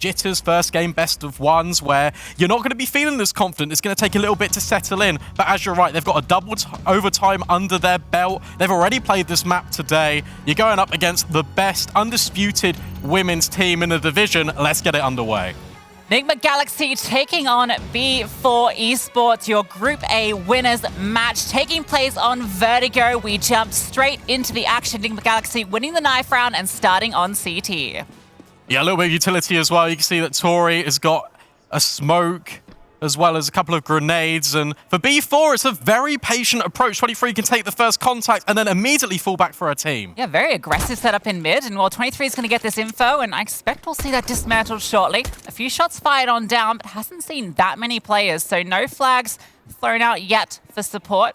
jitters, first game best of ones, where you're not going to be feeling as confident. It's going to take a little bit to settle in. But as you're right, they've got a double overtime under their belt. They've already played this map today. You're going up against the best undisputed women's team in the division. Let's get it underway. Nigma Galaxy taking on B4 Esports, your Group A winners match taking place on Vertigo. We jump straight into the action. Nigma Galaxy winning the knife round and starting on CT. Yeah, a little bit of utility as well. You can see that tory has got a smoke as well as a couple of grenades. And for B4, it's a very patient approach. 23 can take the first contact and then immediately fall back for her team. Yeah, very aggressive setup in mid. And while 23 is going to get this info, and I expect we'll see that dismantled shortly. A few shots fired on down, but hasn't seen that many players. So no flags thrown out yet for support.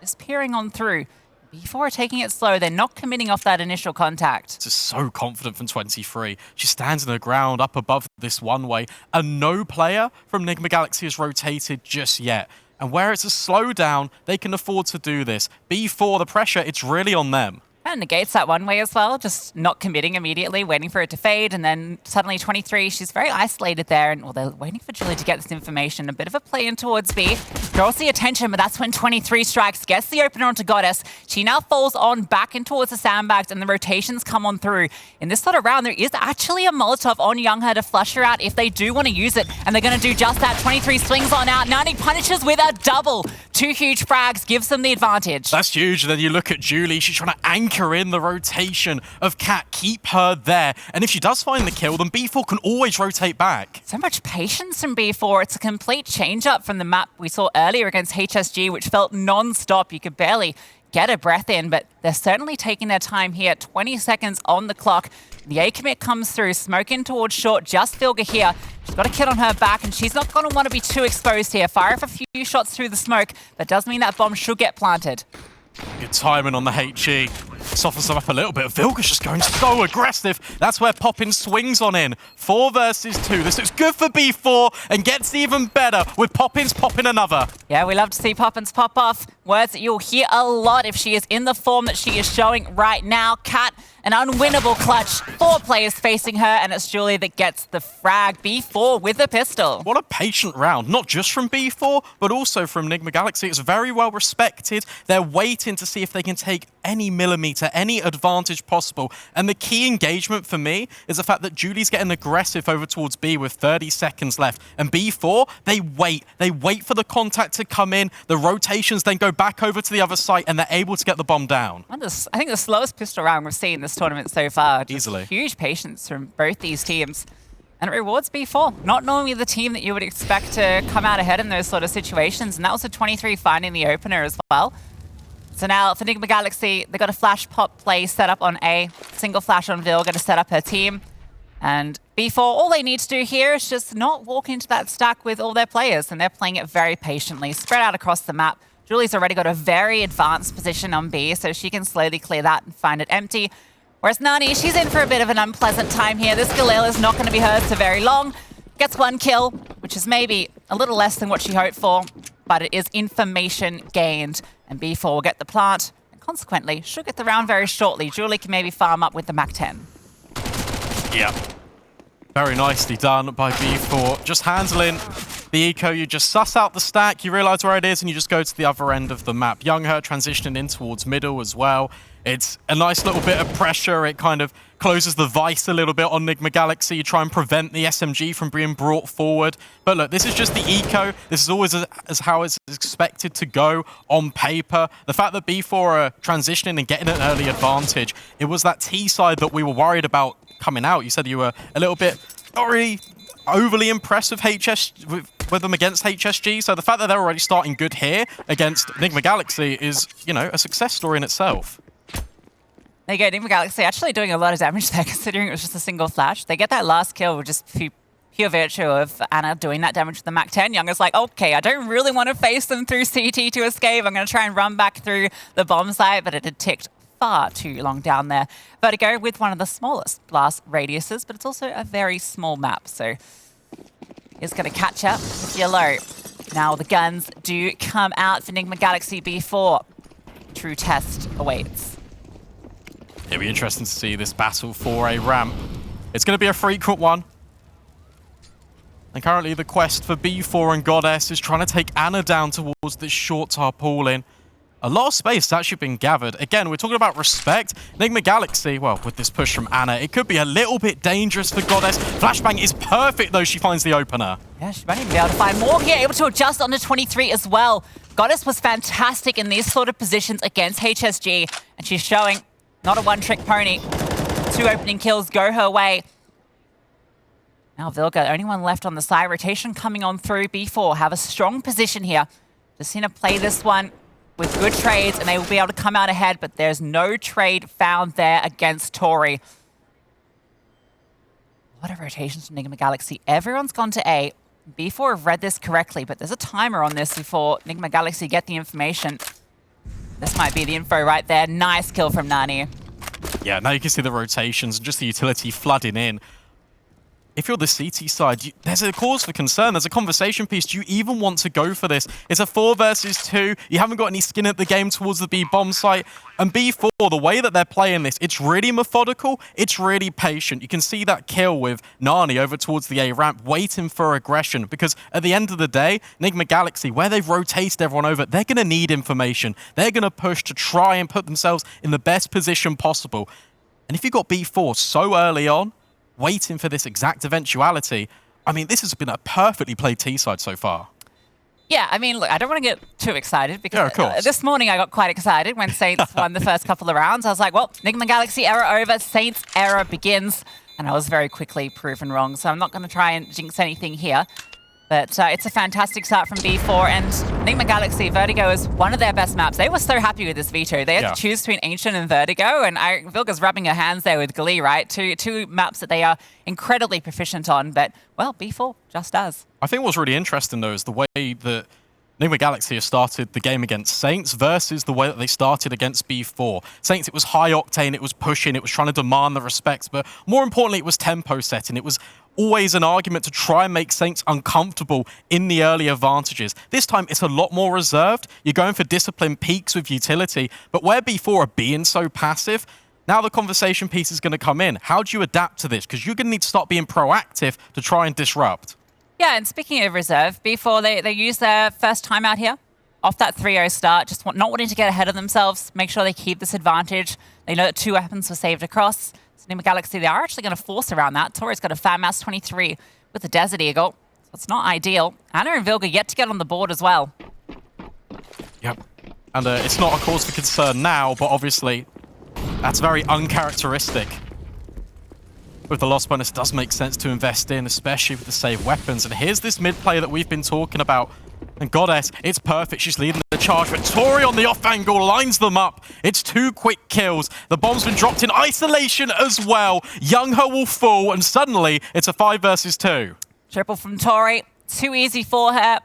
Just peering on through. B4 are taking it slow. They're not committing off that initial contact. Just so confident from 23. She stands in the ground up above this one way, and no player from Nigma Galaxy has rotated just yet. And where it's a slowdown, they can afford to do this. B4, the pressure, it's really on them. And negates that one way as well, just not committing immediately, waiting for it to fade, and then suddenly 23, she's very isolated there, and well, they're waiting for Julie to get this information. A bit of a play in towards B. Draws the attention, but that's when 23 strikes, gets the opener onto Goddess. She now falls on back in towards the sandbags, and the rotations come on through. In this sort of round, there is actually a Molotov on Youngher to flush her out if they do want to use it, and they're going to do just that. 23 swings on out, 90 punishes with a double. Two huge frags gives them the advantage. That's huge. And then you look at Julie, she's trying to anchor in the rotation of Cat, keep her there. And if she does find the kill, then B4 can always rotate back. So much patience from B4. It's a complete change-up from the map we saw earlier against HSG, which felt non-stop. You could barely get a breath in, but they're certainly taking their time here. 20 seconds on the clock. The A commit comes through, smoke in towards short, just Vilga here. She's got a kid on her back, and she's not going to want to be too exposed here. Fire off a few shots through the smoke, but does mean that bomb should get planted. Good timing on the HE. Softens them up a little bit. Vilga's just going so aggressive. That's where Poppin swings on in. 4 versus 2. This looks good for B4 and gets even better with Poppins popping another. Yeah, we love to see Poppins pop off. Words that you'll hear a lot if she is in the form that she is showing right now. Cat, an unwinnable clutch. 4 players facing her, and it's Julie that gets the frag. B4 with the pistol. What a patient round, not just from B4, but also from Nigma Galaxy. It's very well respected. They're waiting to see if they can take any millimeter, any advantage possible. And the key engagement for me is the fact that Julie's getting aggressive over towards B with 30 seconds left. And B4, they wait. They wait for the contact to come in. The rotations then go back over to the other site, and they're able to get the bomb down. I think the slowest pistol round we've seen this tournament so far. Just easily. Huge patience from both these teams. And it rewards B4, not normally the team that you would expect to come out ahead in those sort of situations. And that was a 23 finding the opener as well. So now for Nigma Galaxy, they've got a flash pop play set up on A. Single flash on Vilga to set up her team. And B4, all they need to do here is just not walk into that stack with all their players. And they're playing it very patiently, spread out across the map. Julie's already got a very advanced position on B, so she can slowly clear that and find it empty. Whereas Nani, she's in for a bit of an unpleasant time here. This Galil is not going to be hers for very long. Gets 1 kill, which is maybe a little less than what she hoped for, but it is information gained. And B4 will get the plant, and consequently, should get the round very shortly. Julie can maybe farm up with the MAC-10. Yeah. Very nicely done by B4. Just handling the eco. You just suss out the stack, you realize where it is, and you just go to the other end of the map. Youngher transitioning in towards middle as well. It's a nice little bit of pressure. It kind of closes the vice a little bit on Nigma Galaxy. You try and prevent the SMG from being brought forward. But look, this is just the eco. This is always as how it's expected to go on paper. The fact that B4 are transitioning and getting an early advantage, it was that T side that we were worried about coming out. You said you were a little bit not really overly impressed with with them against HSG. So the fact that they're already starting good here against Nigma Galaxy is, you know, a success story in itself. There you go, Nigma Galaxy actually doing a lot of damage there, considering it was just a single flash. They get that last kill with just pure virtue of Anna doing that damage with the MAC-10. Younger's like, okay, I don't really want to face them through CT to escape. I'm going to try and run back through the bomb site, but it had ticked far too long down there. Vertigo with one of the smallest blast radiuses, but it's also a very small map, so it's going to catch up with Yellow. Now the guns do come out for Nigma Galaxy B4. True test awaits. It'll be interesting to see this battle for a ramp. It's going to be a frequent one. And currently the quest for B4 and Goddess is trying to take Ana down towards this short tarpaulin. A lot of space has actually been gathered. Again, we're talking about respect. Nigma Galaxy, well, with this push from Ana, it could be a little bit dangerous for Goddess. Flashbang is perfect, though. She finds the opener. Yeah, she might even be able to find more here, able to adjust onto 23 as well. Goddess was fantastic in these sort of positions against HSG, and she's showing not a one-trick pony. 2 opening kills go her way. Now Vilga, only one left on the side. Rotation coming on through. B4 have a strong position here. Just going to play this one with good trades, and they will be able to come out ahead, but there's no trade found there against tory. A lot of rotations from Nigma Galaxy. Everyone's gone to A. B4 have read this correctly, but there's a timer on this before Nigma Galaxy get the information. This might be the info right there. Nice kill from Nani. Yeah, now you can see the rotations and just the utility flooding in. If you're the CT side, there's a cause for concern. There's a conversation piece. Do you even want to go for this? It's a 4 versus 2. You haven't got any skin at the game towards the B bomb site. And B4, the way that they're playing this, it's really methodical. It's really patient. You can see that kill with Nani over towards the A ramp, waiting for aggression. Because at the end of the day, Nigma Galaxy, where they've rotated everyone over, they're going to need information. They're going to push to try and put themselves in the best position possible. And if you've got B4 so early on, waiting for this exact eventuality, I mean, this has been a perfectly played T-side so far. Yeah, I mean, look, I don't want to get too excited because this morning I got quite excited when Saints won the first couple of rounds. I was like, well, Nigma Galaxy era over, Saints era begins. And I was very quickly proven wrong, so I'm not going to try and jinx anything here. But it's a fantastic start from B4, and Nigma Galaxy, Vertigo is one of their best maps. They were so happy with this veto. They had to choose between Ancient and Vertigo, and Vilga's rubbing her hands there with glee, right? Two maps that they are incredibly proficient on, but, well, B4 just does. I think what's really interesting, though, is the way that Nigma Galaxy has started the game against Saints versus the way that they started against B4. Saints, it was high octane, it was pushing, it was trying to demand the respect, but more importantly, it was tempo setting. It was always an argument to try and make Saints uncomfortable in the early advantages. This time, it's a lot more reserved. You're going for discipline peaks with utility, but where B4 are being so passive, now the conversation piece is going to come in. How do you adapt to this? Because you're going to need to start being proactive to try and disrupt. Yeah, and speaking of reserve, B4, they use their first time out here off that 3-0 start, just not wanting to get ahead of themselves, make sure they keep this advantage. They know that 2 weapons were saved across. So Nigma Galaxy, they are actually going to force around that. Tory's got a Fan Mass 23 with the Desert Eagle, so it's not ideal. Ana and Vilga yet to get on the board as well. Yep, and it's not a cause for concern now, but obviously that's very uncharacteristic. With the loss bonus, it does make sense to invest in, especially with the save weapons. And here's this mid play that we've been talking about. And Goddess, it's perfect. She's leading the charge, but tory on the off angle lines them up. It's 2 quick kills. The bomb's been dropped in isolation as well. Youngho will fall, and suddenly it's a 5 versus 2. Triple from tory. Too easy for her.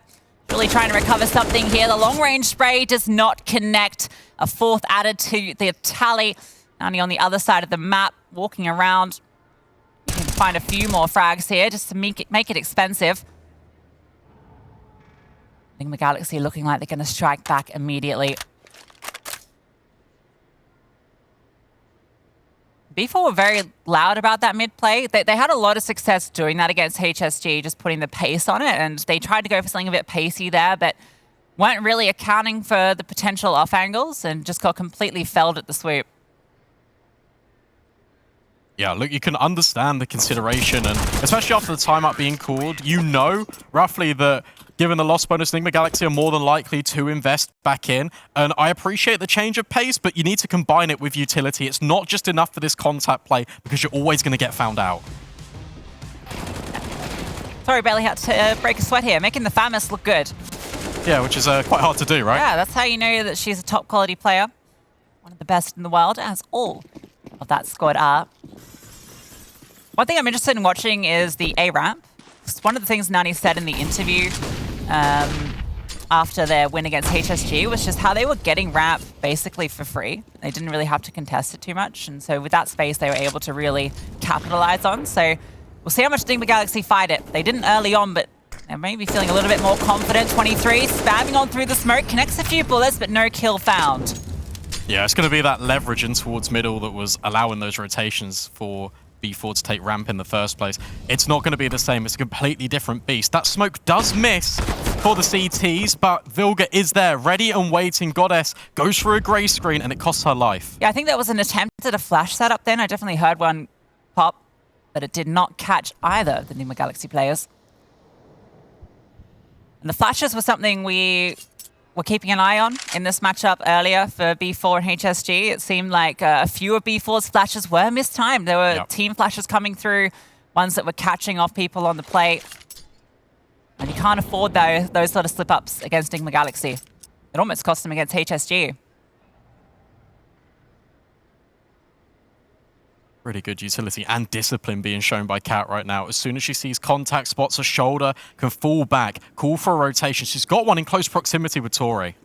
Really trying to recover something here. The long-range spray does not connect. A 4th added to the tally. Nani on the other side of the map, walking around. You can find a few more frags here just to make it expensive. Nigma Galaxy looking like they're going to strike back immediately. B4 were very loud about that mid play. They had a lot of success doing that against HSG, just putting the pace on it, and they tried to go for something a bit pacey there, but weren't really accounting for the potential off angles and just got completely felled at the swoop. Yeah, look, you can understand the consideration, and especially after the timeout being called, you know roughly that given the loss bonus, Nigma Galaxy are more than likely to invest back in. And I appreciate the change of pace, but you need to combine it with utility. It's not just enough for this contact play, because you're always going to get found out. Sorry, barely had to break a sweat here, making the Famus look good. Yeah, which is quite hard to do, right? Yeah, that's how you know that she's a top quality player. One of the best in the world, as all of that squad are. One thing I'm interested in watching is the A ramp. One of the things Nani said in the interview after their win against HSG was just how they were getting ramp basically for free. They didn't really have to contest it too much, and so with that space they were able to really capitalize on. So we'll see how much Nigma Galaxy fight it. They didn't early on, but they're maybe feeling a little bit more confident. 23, spamming on through the smoke, connects a few bullets, but no kill found. Yeah, it's going to be that leverage in towards middle that was allowing those rotations for B4 to take ramp in the first place. It's not going to be the same. It's a completely different beast. That smoke does miss for the CTs, but Vilga is there, ready and waiting. Goddess goes through a grey screen, and it costs her life. Yeah, I think there was an attempt at a flash setup then. I definitely heard one pop, but it did not catch either of the Nigma Galaxy players. And the flashes were something we were keeping an eye on in this matchup earlier for B4 and HSG. It seemed like a few of B4's flashes were mistimed. There were team flashes coming through, ones that were catching off people on the plate. And you can't afford those sort of slip-ups against Nigma Galaxy. It almost cost them against HSG. Really good utility and discipline being shown by Kat right now. As soon as she sees contact, spots a shoulder, can fall back, call for a rotation. She's got one in close proximity with Tory.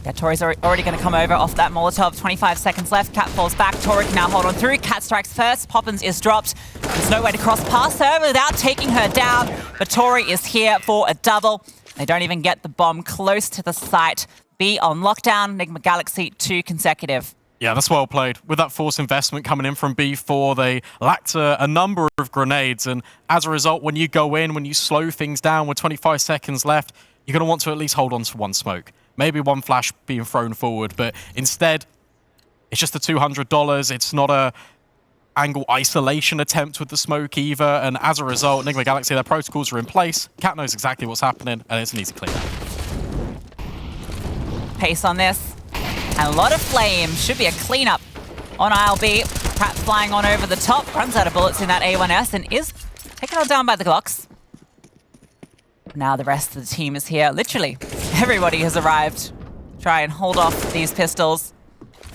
Yeah, Tory's already going to come over off that Molotov. 25 seconds left. Kat falls back. Tory can now hold on through. Kat strikes first. Poppins is dropped. There's no way to cross past her without taking her down. But Tory is here for a double. They don't even get the bomb close to the site. B on lockdown. Nigma Galaxy 2 consecutive. Yeah, that's well played. With that force investment coming in from B4, they lacked a number of grenades. And as a result, when you go in, when you slow things down with 25 seconds left, you're going to want to at least hold on to one smoke. Maybe one flash being thrown forward, but instead, it's just the $200. It's not a angle isolation attempt with the smoke either. And as a result, Nigma Galaxy, their protocols are in place. Kat knows exactly what's happening, and it's an easy clean. Pace on this. And a lot of flame. Should be a cleanup on aisle B. Kat flying on over the top. Runs out of bullets in that A1S and is taken on down by the Glocks. Now the rest of the team is here. Literally, everybody has arrived. Try and hold off these pistols.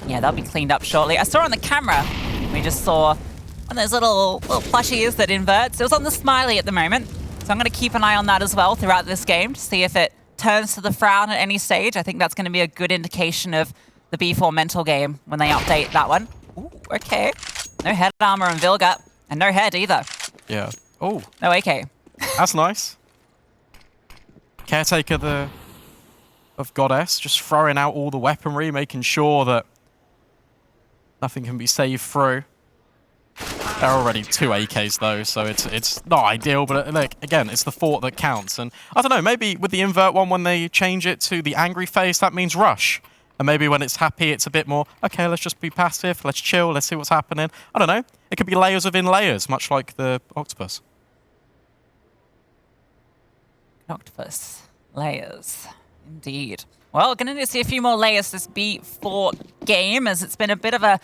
Yeah, they'll be cleaned up shortly. I saw on the camera, we just saw one of those little plushies that inverts. It was on the smiley at the moment. So I'm going to keep an eye on that as well throughout this game to see if it turns to the frown at any stage. I think that's going to be a good indication of the B4 mental game when they update that one. Ooh, okay. No head armor on Vilga, and no head either. Yeah. Oh. No AK. That's nice. Caretaker of Goddess, just throwing out all the weaponry, making sure that nothing can be saved through. There are already 2 AKs though, so it's not ideal, but like, again, it's the thought that counts. And I don't know, maybe with the invert one, when they change it to the angry face, that means rush. And maybe when it's happy, it's a bit more, okay, let's just be passive, let's chill, let's see what's happening. I don't know. It could be layers within layers, much like the octopus. Octopus. Layers. Indeed. Well, we're going to need to see a few more layers this B4 game, as it's been a bit of a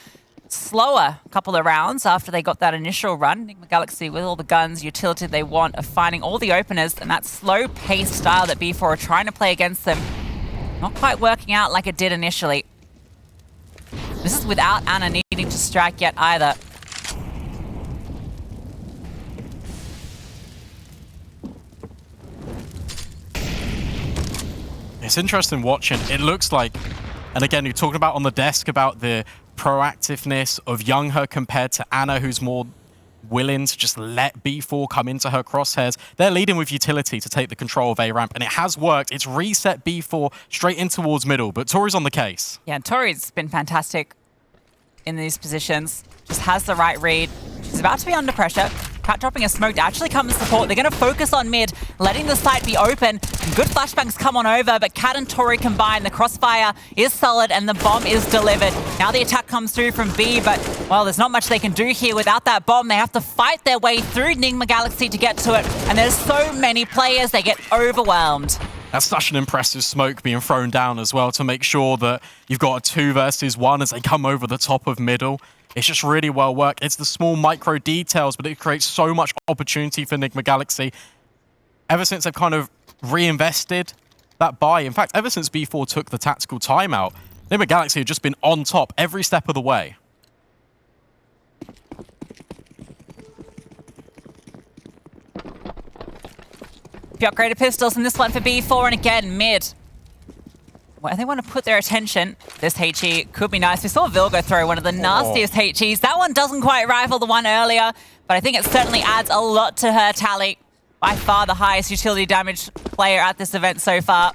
slower couple of rounds after they got that initial run. Nigma Galaxy, with all the guns, utility they want, are finding all the openers, and that slow-paced style that B4 are trying to play against them, not quite working out like it did initially. This is without Anna needing to strike yet either. It's interesting watching. It looks like, and again, you're talking about on the desk about the proactiveness of Youngher compared to Anna, who's more willing to just let B4 come into her crosshairs. They're leading with utility to take the control of A ramp, and it has worked. It's reset B4 straight in towards middle, but Tory's on the case. Yeah, and Tory's been fantastic in these positions. Just has the right read. She's about to be under pressure. Kat dropping a smoke to actually come and support. They're going to focus on mid, letting the site be open. Good flashbangs come on over, but Kat and Tory combine. The crossfire is solid, and the bomb is delivered. Now the attack comes through from B, but, well, there's not much they can do here without that bomb. They have to fight their way through Nigma Galaxy to get to it, and there's so many players, they get overwhelmed. That's such an impressive smoke being thrown down as well to make sure that you've got a 2 versus 1 as they come over the top of middle. It's just really well worked. It's the small micro details, but it creates so much opportunity for Nigma Galaxy. Ever since they've kind of reinvested that buy, in fact, ever since B4 took the tactical timeout, Nigma Galaxy have just been on top every step of the way. The upgraded pistols in this one for B4, and again, mid. Well, they want to put their attention. This HE could be nice. We saw Vilga throw one of the nastiest HEs. That one doesn't quite rival the one earlier, but I think it certainly adds a lot to her tally. By far the highest utility damage player at this event so far.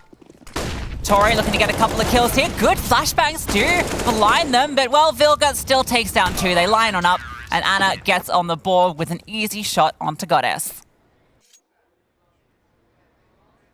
Tory looking to get a couple of kills here. Good flashbangs do blind them, but, well, Vilga still takes down 2. They line on up, and Anna gets on the board with an easy shot onto Goddess.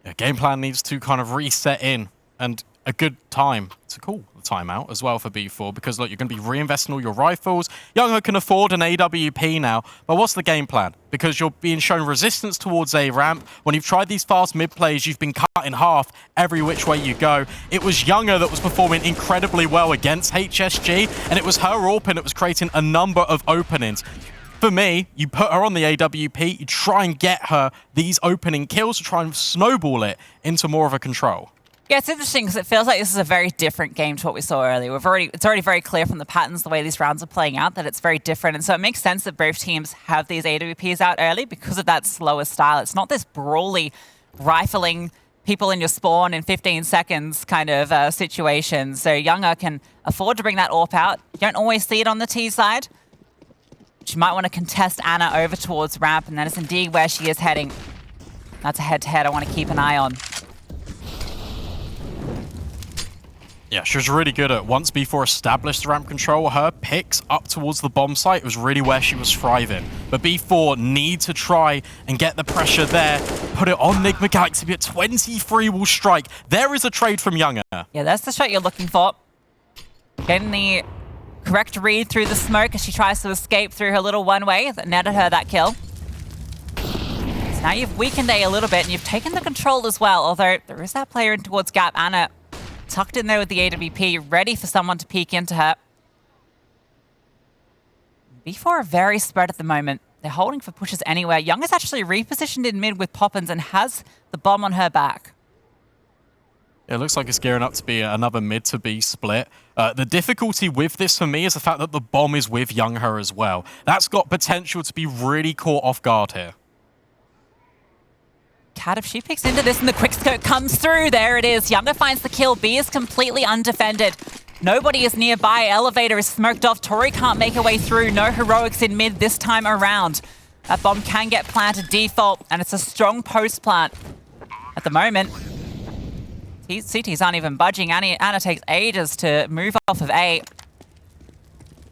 Yeah, game plan needs to kind of reset in, and a good time to call the timeout as well for B4, because look, you're going to be reinvesting all your rifles. Youngher can afford an AWP now, but what's the game plan? Because you're being shown resistance towards A ramp. When you've tried these fast mid plays, you've been cut in half every which way you go. It was Youngher that was performing incredibly well against HSG, and it was her AWP that was creating a number of openings. For me, you put her on the AWP, you try and get her these opening kills to try and snowball it into more of a control. Yeah, it's interesting because it feels like this is a very different game to what we saw earlier. It's already very clear from the patterns, the way these rounds are playing out, that it's very different. And so it makes sense that both teams have these AWPs out early because of that slower style. It's not this brawly, rifling people in your spawn in 15 seconds kind of situation. So Youngher can afford to bring that AWP out. You don't always see it on the T side. She might want to contest Anna over towards ramp, and that is indeed where she is heading. That's a head-to-head I want to keep an eye on. Yeah, she was really good at, once B4 established the ramp control, her picks up towards the bomb site was really where she was thriving. But B4 need to try and get the pressure there, put it on Nigma Galaxy, be at 23 will strike. There is a trade from Youngher. Yeah, that's the shot you're looking for. Getting the correct read through the smoke as she tries to escape through her little one-way that netted her that kill. So now you've weakened A little bit, and you've taken the control as well, although there is that player in towards Gap. Anna tucked in there with the AWP, ready for someone to peek into her. B4 are very spread at the moment. They're holding for pushes anywhere. Young is actually repositioned in mid with Poppins and has the bomb on her back. It looks like it's gearing up to be another mid to B split. The difficulty with this for me is the fact that the bomb is with Youngher as well. That's got potential to be really caught off guard here. Cat, if she picks into this and the quickscope comes through, there it is. Youngher finds the kill. B is completely undefended. Nobody is nearby. Elevator is smoked off. Tory can't make her way through. No heroics in mid this time around. That bomb can get planted default, and it's a strong post plant. At the moment, CTs aren't even budging. Anna takes ages to move off of A.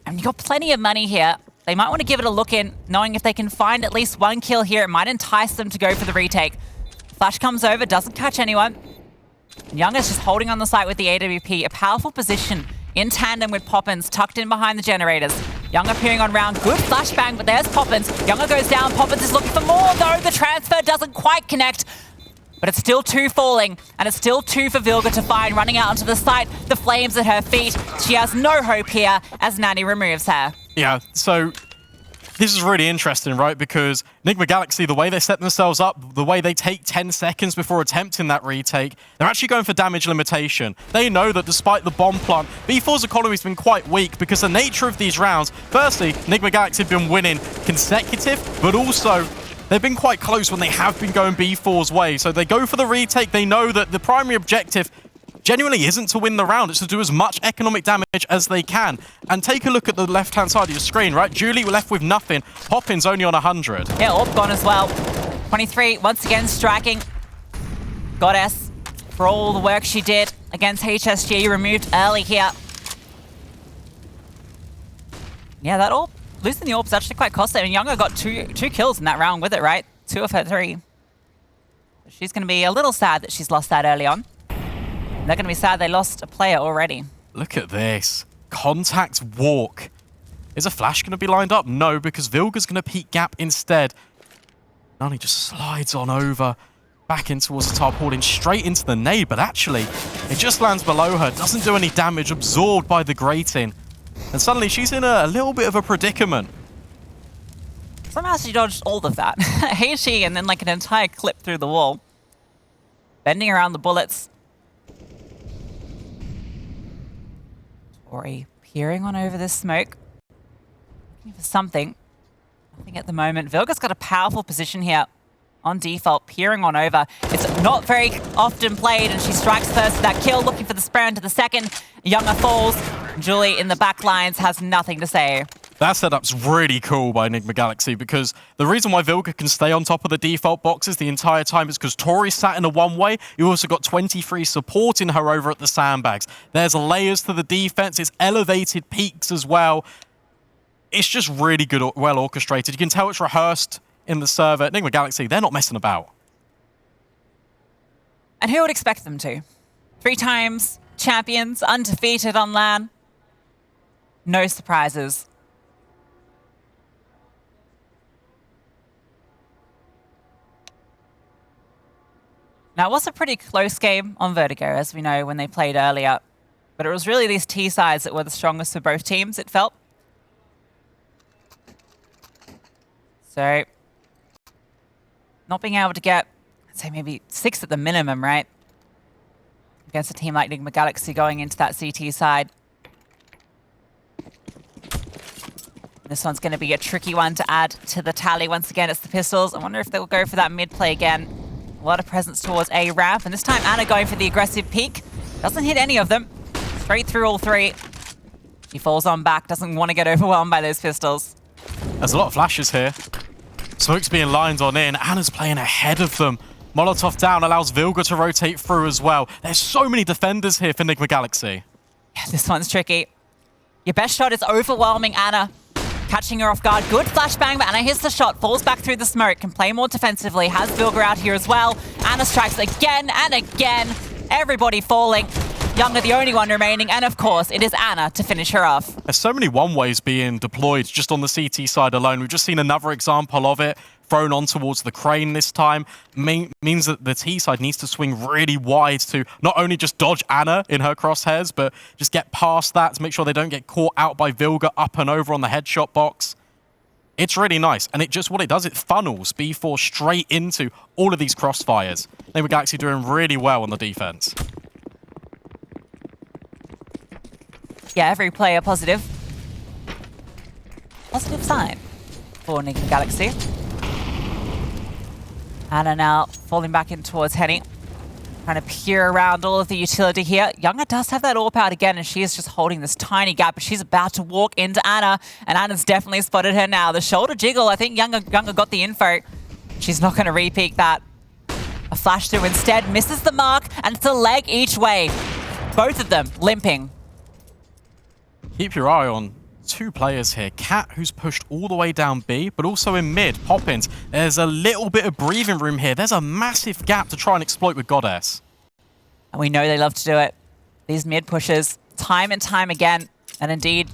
And you've got plenty of money here. They might want to give it a look in, knowing if they can find at least one kill here, it might entice them to go for the retake. Flash comes over, doesn't catch anyone. Youngher's just holding on the site with the AWP. A powerful position in tandem with Poppins, tucked in behind the generators. Youngher peering on round. Good flashbang, but there's Poppins. Youngher goes down. Poppins is looking for more, though. The transfer doesn't quite connect. But it's still two falling, and it's still two for Vilga to find, running out onto the site. The flames at her feet. She has no hope here as Nanny removes her. Yeah, so this is really interesting, right? Because Nigma Galaxy, the way they set themselves up, the way they take 10 seconds before attempting that retake, they're actually going for damage limitation. They know that despite the bomb plant, B4's economy has been quite weak because the nature of these rounds, firstly, Nigma Galaxy have been winning consecutive, but also they've been quite close when they have been going B4's way. So they go for the retake. They know that the primary objective genuinely isn't to win the round, it's to do as much economic damage as they can. And take a look at the left-hand side of your screen, right? Julie left with nothing. Poppins only on 100. Yeah, AWP gone as well. 23, once again striking. Goddess, for all the work she did against HSG, removed early here. Yeah, that AWP, losing the AWP is actually quite costly. I mean, Youngher got two kills in that round with it, right? 2 of her 3. She's going to be a little sad that she's lost that early on. They're going to be sad they lost a player already. Look at this. Contact walk. Is a flash going to be lined up? No, because Vilga's going to peek gap instead. Nani just slides on over, back in towards the top, holding straight into the nade, but actually, it just lands below her, doesn't do any damage, absorbed by the grating. And suddenly, she's in a little bit of a predicament. Somehow she dodged all of that. HE and then like an entire clip through the wall. Bending around the bullets. Tory peering on over this smoke. Looking for something. Nothing at the moment. Vilga's got a powerful position here. On default, peering on over. It's not very often played, and she strikes first with that kill, looking for the spray into the second. Youngher falls. Julie in the back lines has nothing to say. That setup's really cool by Nigma Galaxy, because the reason why Vilga can stay on top of the default boxes the entire time is because Tory sat in a one-way. You also got 23 supporting her over at the sandbags. There's layers to the defense. It's elevated peaks as well. It's just really good, well orchestrated. You can tell it's rehearsed in the server. Nigma Galaxy, they're not messing about. And who would expect them to? 3 times champions, undefeated on LAN. No surprises. Now, it was a pretty close game on Vertigo, as we know when they played earlier. But it was really these T sides that were the strongest for both teams, it felt. So, not being able to get, I'd say maybe 6 at the minimum, right? Against a team like Nigma Galaxy going into that CT side. This one's going to be a tricky one to add to the tally. Once again, it's the pistols. I wonder if they'll go for that mid play again. A lot of presence towards A ramp, and this time Ana going for the aggressive peek. Doesn't hit any of them. Straight through all 3. She falls on back, doesn't want to get overwhelmed by those pistols. There's a lot of flashes here. Smoke's being lined on in. Ana's playing ahead of them. Molotov down allows Vilga to rotate through as well. There's so many defenders here for Nigma Galaxy. Yeah, this one's tricky. Your best shot is overwhelming Ana. Catching her off guard. Good flashbang, but Ana hits the shot, falls back through the smoke, can play more defensively, has Vilga out here as well. Ana strikes again and again. Everybody falling. Younger the only one remaining, and of course, it is Ana to finish her off. There's so many one-ways being deployed just on the CT side alone. We've just seen another example of it thrown on towards the crane this time. Means that the T side needs to swing really wide to not only just dodge Ana in her crosshairs, but just get past that to make sure they don't get caught out by Vilga up and over on the headshot box. It's really nice, and what it does, it funnels B4 straight into all of these crossfires. Nigma Galaxy doing really well on the defense. Yeah, every player positive. Positive sign for Nigma Galaxy. Ana now falling back in towards Henny. Trying to peer around all of the utility here. Younger does have that AWP out again, and she is just holding this tiny gap, but she's about to walk into Ana, and Ana's definitely spotted her now. The shoulder jiggle, I think Younger got the info. She's not going to repeat that. A flash through instead, misses the mark, and it's a leg each way. Both of them limping. Keep your eye on 2 players here. Cat, who's pushed all the way down B, but also in mid, Poppins. There's a little bit of breathing room here. There's a massive gap to try and exploit with Goddess. And we know they love to do it. These mid pushes, time and time again. And indeed,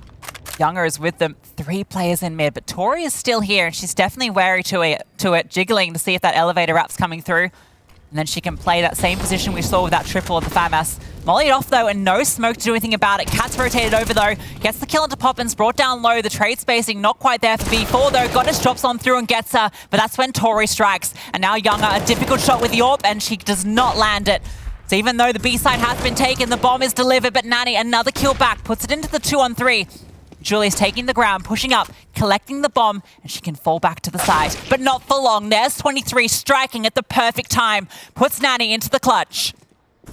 Younger is with them. 3 players in mid, but Tory is still here, and she's definitely wary to it, jiggling to see if that elevator wrap's coming through. And then she can play that same position we saw with that triple of the FAMAS. Mollied off, though, and no smoke to do anything about it. Cat's rotated over, though. Gets the kill into Poppins, brought down low. The trade spacing not quite there for B4, though. Goddess drops on through and gets her, but that's when Tory strikes. And now Younger, a difficult shot with the AWP, and she does not land it. So even though the B side has been taken, the bomb is delivered, but Nani, another kill back, puts it into the 2-on-3. Julie's taking the ground, pushing up, collecting the bomb, and she can fall back to the side. But not for long. There's 23 striking at the perfect time. Puts Nani into the clutch.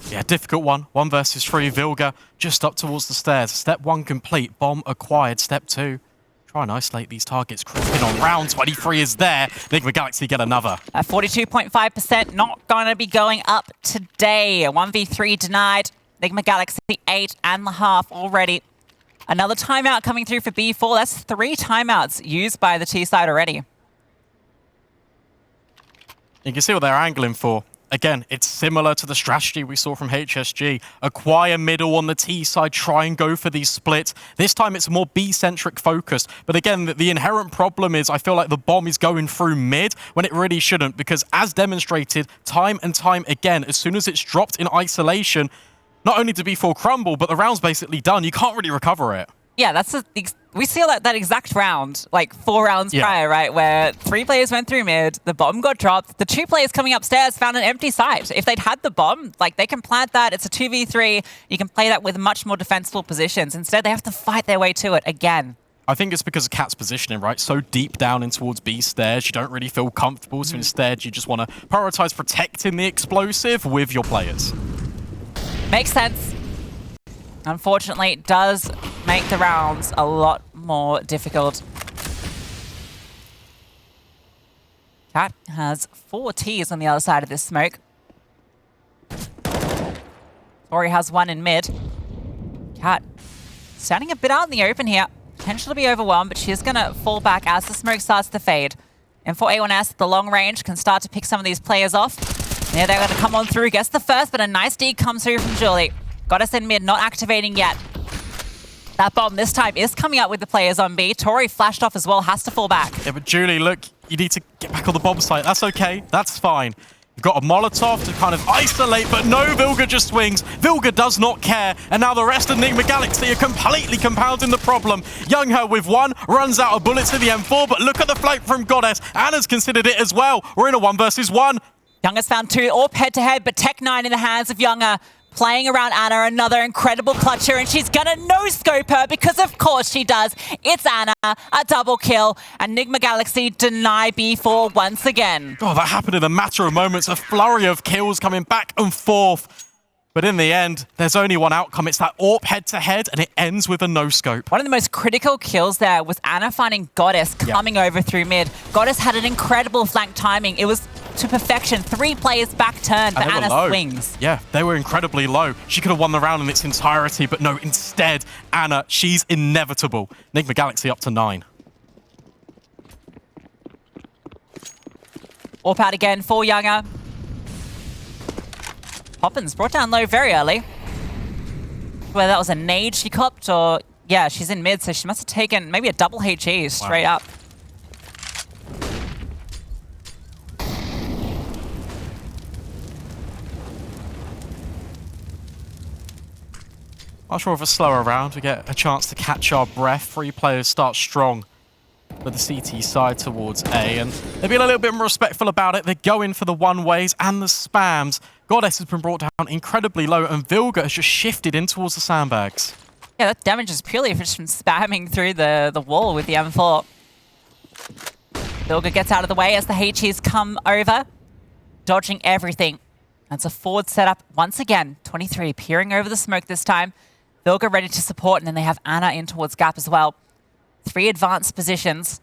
Yeah, difficult one. 1 versus 3. Vilga just up towards the stairs. Step 1 complete. Bomb acquired. Step 2. Try and isolate these targets. Creeping on. Round 23 is there. Nigma Galaxy get another. At 42.5%, not going to be going up today. 1v3 denied. Nigma Galaxy 8.5 already. Another timeout coming through for B4. That's 3 timeouts used by the T side already. You can see what they're angling for. Again, it's similar to the strategy we saw from HSG. Acquire middle on the T side, try and go for these splits. This time it's more B-centric focused. But again, the inherent problem is I feel like the bomb is going through mid when it really shouldn't, because as demonstrated time and time again, as soon as it's dropped in isolation, not only did B4 crumble, but the round's basically done. You can't really recover it. Yeah, we see that exact round, like 4 rounds prior, right? Where 3 players went through mid, the bomb got dropped, the 2 players coming upstairs found an empty site. If they'd had the bomb, like they can plant that, it's a 2v3, you can play that with much more defensible positions. Instead, they have to fight their way to it again. I think it's because of Cat's positioning, right? So deep down in towards B stairs, you don't really feel comfortable, so instead you just want to prioritize protecting the explosive with your players. Makes sense. Unfortunately, it does make the rounds a lot more difficult. Cat has 4 Ts on the other side of this smoke. Tory has 1 in mid. Cat standing a bit out in the open here. Potential to be overwhelmed, but she's going to fall back as the smoke starts to fade. And for A1S, the long range can start to pick some of these players off. Yeah, they're going to come on through, gets the first, but a nice dig comes through from Julie. Goddess in mid, not activating yet. That bomb this time is coming up with the players on B. Tory flashed off as well, has to fall back. Yeah, but Julie, look, you need to get back on the bomb site. That's okay. That's fine. You've got a Molotov to kind of isolate, but no, Vilga just swings. Vilga does not care, and now the rest of Nigma Galaxy are completely compounding the problem. Youngher with one, runs out of bullets to the M4, but look at the flank from Goddess. Anna's considered it as well. We're in a 1 versus 1. Younger's found 2, AWP head-to-head, but Tech9 in the hands of Younger. Playing around Anna, another incredible clutcher, and she's gonna no-scope her because of course she does. It's Anna, a double kill, and Nigma Galaxy deny B4 once again. Oh, that happened in a matter of moments. A flurry of kills coming back and forth. But in the end, there's only one outcome. It's that AWP head-to-head, and it ends with a no-scope. One of the most critical kills there was Anna finding Goddess coming over through mid. Goddess had an incredible flank timing. It was to perfection. 3 players back turned, but Anna swings. Yeah, they were incredibly low. She could have won the round in its entirety, but no, instead, Anna, she's inevitable. Nigma Galaxy up to 9. AWP out again for Younger. Poppins brought down low very early. Whether that was a nade she copped or... Yeah, she's in mid, so she must have taken maybe a double HE straight up. Much more of a slower round. We get a chance to catch our breath. 3 players start strong for the CT side towards A, and they're being a little bit more respectful about it. They're going for the one-ways and the spams. Goddess has been brought down incredibly low, and Vilga has just shifted in towards the sandbags. Yeah, that damage is purely just from spamming through the wall with the M4. Vilga gets out of the way as the HEs come over, dodging everything. That's a forward setup once again. 23 peering over the smoke this time. Vilga ready to support, and then they have Anna in towards Gap as well. 3 advanced positions.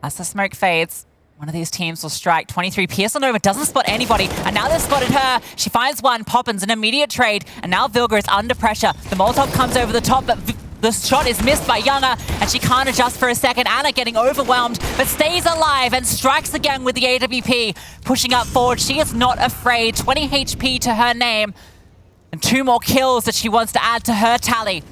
As the smoke fades, one of these teams will strike. 23 Pearson over, doesn't spot anybody, and now they've spotted her. She finds one, Poppins, an immediate trade, and now Vilga is under pressure. The Molotov comes over the top, but the shot is missed by Younger, and she can't adjust for a second. Anna getting overwhelmed, but stays alive and strikes again with the AWP. Pushing up forward, she is not afraid. 20 HP to her name, and 2 more kills that she wants to add to her tally.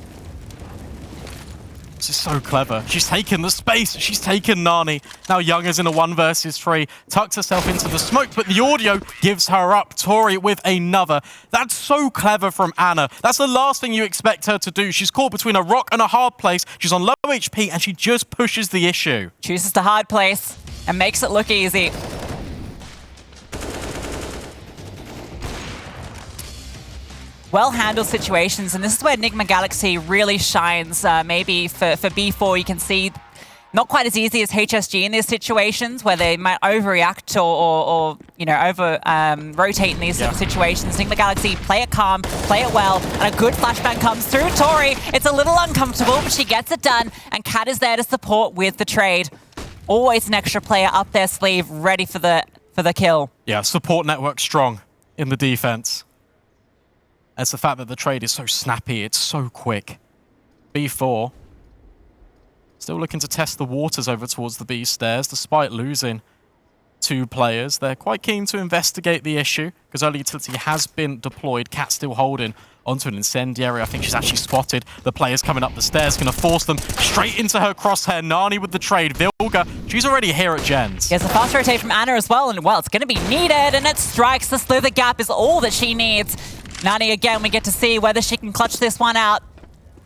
This is so clever. She's taken the space. She's taken Nani. Now Younger's in a 1 versus 3. Tucks herself into the smoke, but the audio gives her up. Tory with another. That's so clever from Anna. That's the last thing you expect her to do. She's caught between a rock and a hard place. She's on low HP, and she just pushes the issue. Chooses the hard place and makes it look easy. Well-handled situations, and this is where Nigma Galaxy really shines. Maybe for B4, you can see not quite as easy as HSG in these situations where they might overreact or you know, rotate in these sort of situations. Nigma Galaxy play it calm, play it well, and a good flashbang comes through. Tory, it's a little uncomfortable, but she gets it done, and Kat is there to support with the trade. Always an extra player up their sleeve, ready for the kill. Yeah, support network strong in the defense. It's the fact that the trade is so snappy, it's so quick. B4 still looking to test the waters over towards the B stairs, despite losing 2 players. They're quite keen to investigate the issue, because early utility has been deployed. Cat still holding onto an incendiary. I think she's actually spotted the players coming up the stairs, going to force them straight into her crosshair. Nani with the trade. Vilga, she's already here at Jen's. There's a fast rotate from Anna as well, and well, it's going to be needed, and it strikes. The slither gap is all that she needs. Nani again, we get to see whether she can clutch this one out.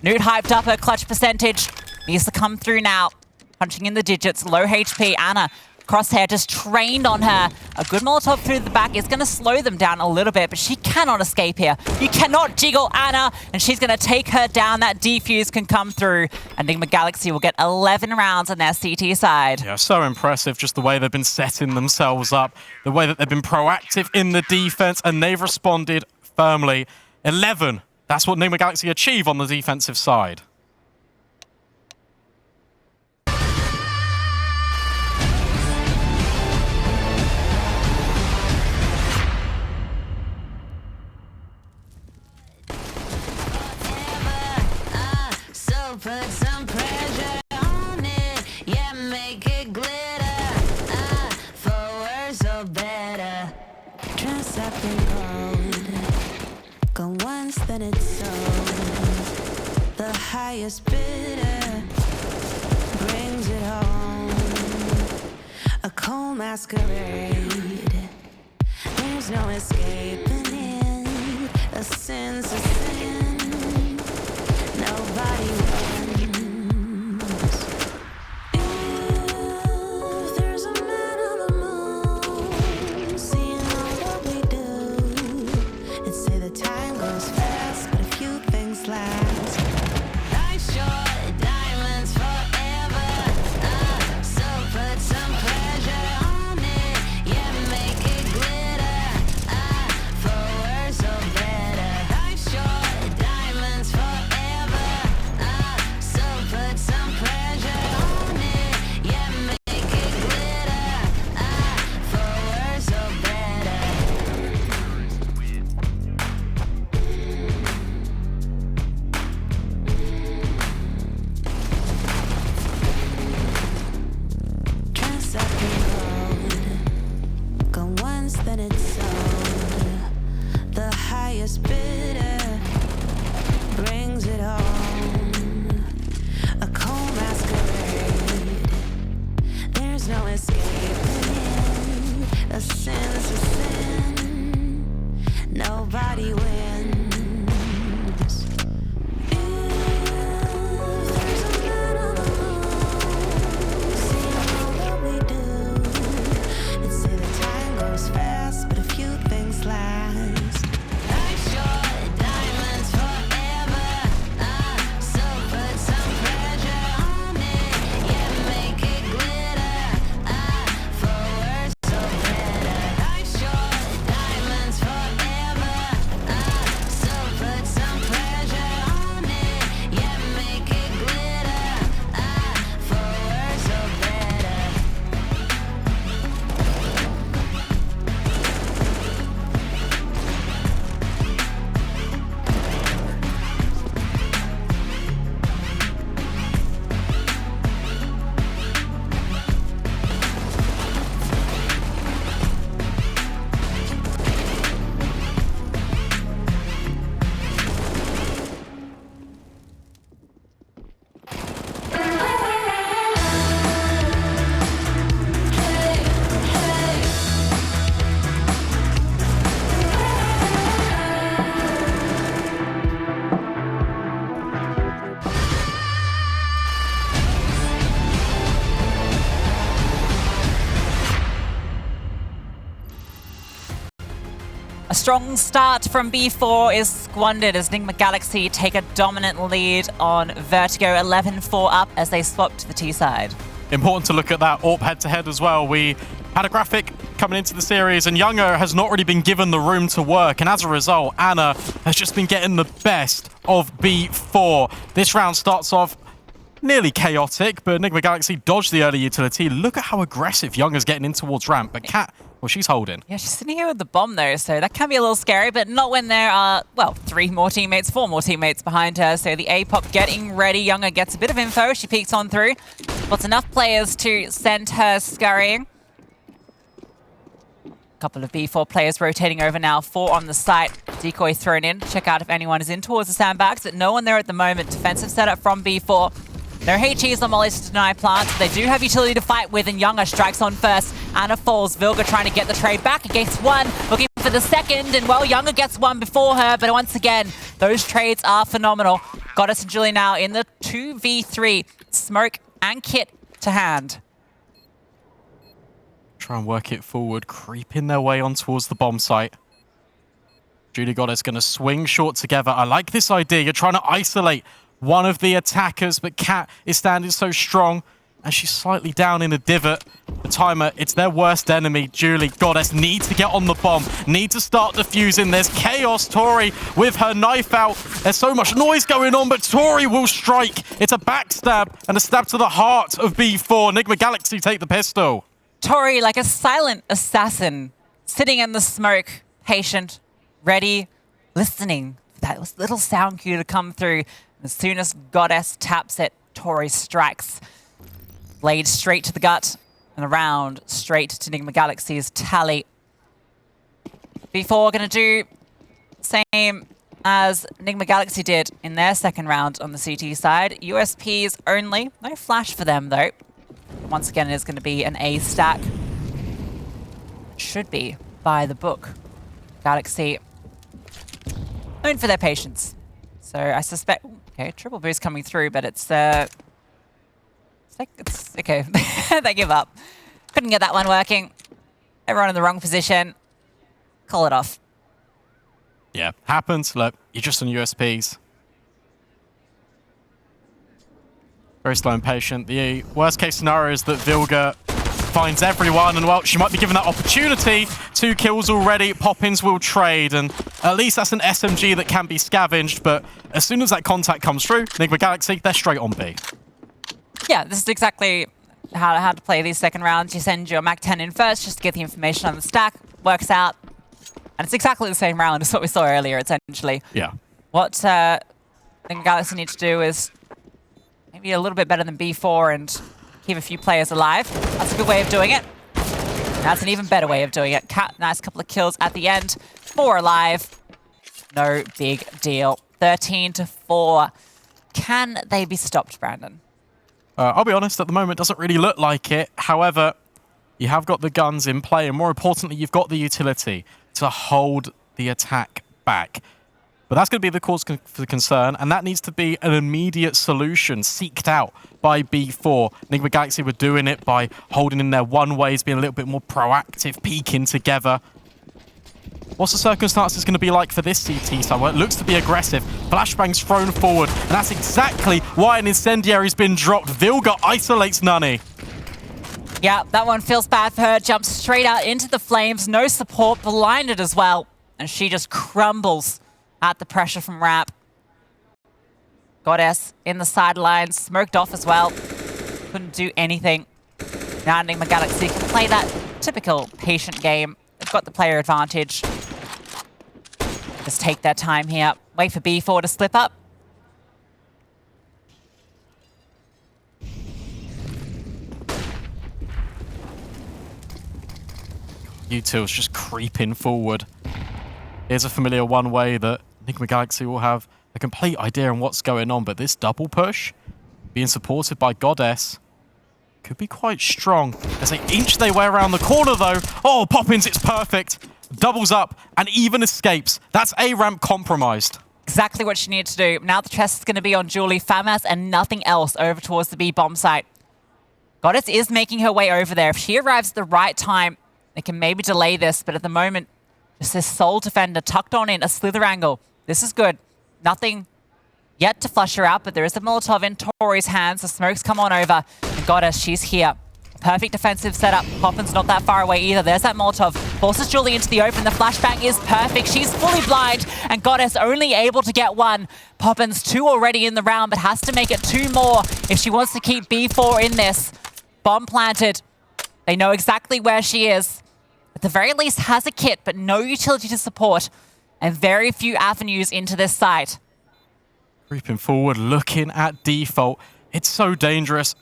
Nude hyped up her clutch percentage. Needs to come through now. Punching in the digits, low HP. Anna, crosshair just trained on her. A good Molotov through the back is going to slow them down a little bit, but she cannot escape here. You cannot jiggle Anna, and she's going to take her down. That defuse can come through, and Nigma Galaxy will get 11 rounds on their CT side. Yeah, so impressive, just the way they've been setting themselves up, the way that they've been proactive in the defense, and they've responded firmly. 11. That's what Nigma Galaxy achieve on the defensive side. Put some pressure. highest bidder brings it home. A cold masquerade. There's no escaping it. A sin's a sin. Nobody wins. If there's a man on the moon, seeing all that we do, and say the time goes fast, but a few things last. Life's short, diamonds forever. So put some pleasure on it, yeah, make it glitter. For worse or better. Life's short, diamonds forever. So put some pleasure on it, yeah, make it glitter. For worse or better. Transacting gold, go once then it's sold. The highest bidder brings it home. A cold masquerade. There's no escaping it. A sin's a sin. Nobody wins. If there's a man on the moon, seeing all that we do, and say the time goes fast, but a few things last. Life's short, diamonds forever. So put some pressure on it, yeah, make it glitter. For worse or better. Life's short, diamonds forever. So put some pressure on it, yeah, make it glitter. For worse or better. A strong start from B4 is squandered as Nigma Galaxy take a dominant lead on Vertigo, 11-4 up as they swap to the T side. Important to look at that AWP head-to-head as well. We had a graphic coming into the series, and Youngo has not really been given the room to work, and as a result, Anna has just been getting the best of B4. This round starts off nearly chaotic, but Nigma Galaxy dodged the early utility. Look at how aggressive Younger's getting in towards ramp, but Cat, well, she's holding. Yeah, she's sitting here with the bomb though, so that can be a little scary, but not when there are, well, 4 more teammates behind her. So the APOP getting ready. Younger gets a bit of info. She peeks on through. What's enough players to send her scurrying. Couple of B4 players rotating over now. 4 on the site. Decoy thrown in. Check out if anyone is in towards the sandbags, but no one there at the moment. Defensive setup from B4. No HEs on Molly's to deny plants. They do have utility to fight with, and Younger strikes on first. Anna falls. Vilga trying to get the trade back against one. Looking for the second, and well, Younger gets one before her, but once again, those trades are phenomenal. Goddess and Julie now in the 2v3. Smoke and Kit to hand. Try and work it forward, creeping their way on towards the bomb site. Julie Goddess going to swing short together. I like this idea. You're trying to isolate one of the attackers, but Cat is standing so strong, and she's slightly down in a divot. The timer, it's their worst enemy. Julie Goddess needs to get on the bomb, need to start defusing. There's chaos. Tory with her knife out. There's so much noise going on, but Tory will strike. It's a backstab and a stab to the heart of B4. Nigma Galaxy take the pistol. Tory, like a silent assassin, sitting in the smoke, patient, ready, listening for that little sound cue to come through. As soon as Goddess taps it, Tory strikes. Blade straight to the gut and around straight to Nigma Galaxy's tally. B4 going to do same as Nigma Galaxy did in their second round on the CT side. USPs only. No flash for them, though. Once again, it is going to be an A stack. Should be by the book. Galaxy, known for their patience. So I suspect... Okay, triple boost coming through, but it's okay. They give up. Couldn't get that one working. Everyone in the wrong position. Call it off. Yeah, happens. Look, you're just on USPs. Very slow and patient. The worst case scenario is that Vilga finds everyone, and well, she might be given that opportunity. 2 kills already. Poppins will trade, and at least that's an SMG that can be scavenged, but as soon as that contact comes through, Nigma Galaxy, they're straight on B. Yeah, this is exactly how to play these second rounds. You send your Mac 10 in first just to get the information on the stack. Works out. And it's exactly the same round as what we saw earlier, essentially. Yeah. What Nigma Galaxy need to do is maybe a little bit better than B4 and keep a few players alive. That's a good way of doing it. That's an even better way of doing it. Nice couple of kills at the end. 4 alive. No big deal. 13-4. Can they be stopped, Brandon? I'll be honest, at the moment, it doesn't really look like it. However, you have got the guns in play, and more importantly, you've got the utility to hold the attack back. But that's going to be the cause for concern, and that needs to be an immediate solution seeked out by B4. Nigma Galaxy were doing it by holding in their one-ways, being a little bit more proactive, peeking together. What's the circumstances going to be like for this CT side? Well, it looks to be aggressive. Flashbang's thrown forward, and that's exactly why an incendiary's been dropped. Vilga isolates Nani. Yeah, that one feels bad for her. Jumps straight out into the flames. No support, blinded as well. And she just crumbles at the pressure from Ramp. Goddess in the sidelines, smoked off as well. Couldn't do anything. Now Nigma Galaxy can play that typical patient game. They've got the player advantage. Just take their time here. Wait for B4 to slip up. U2's just creeping forward. Here's a familiar one way that Nigma Galaxy will have a complete idea on what's going on, but this double push, being supported by Goddess, could be quite strong. As they inch their way around the corner, though. Oh, Poppins, it's perfect. Doubles up and even escapes. That's A ramp compromised. Exactly what she needed to do. Now the chest is going to be on Julie, Famas, and nothing else over towards the B bomb site. Goddess is making her way over there. If she arrives at the right time, they can maybe delay this, but at the moment, just this sole defender tucked on in a slither angle. This is good. Nothing yet to flush her out, but there is a Molotov in Tory's hands. The smokes come on over. And Goddess, she's here. Perfect defensive setup. Poppin's not that far away either. There's that Molotov. Forces Julie into the open. The flashbang is perfect. She's fully blind. And Goddess only able to get 1. Poppin's 2 already in the round, but has to make it 2 more if she wants to keep B4 in this. Bomb planted. They know exactly where she is. At the very least has a kit, but no utility to support. And very few avenues into this site. Creeping forward, looking at default. It's so dangerous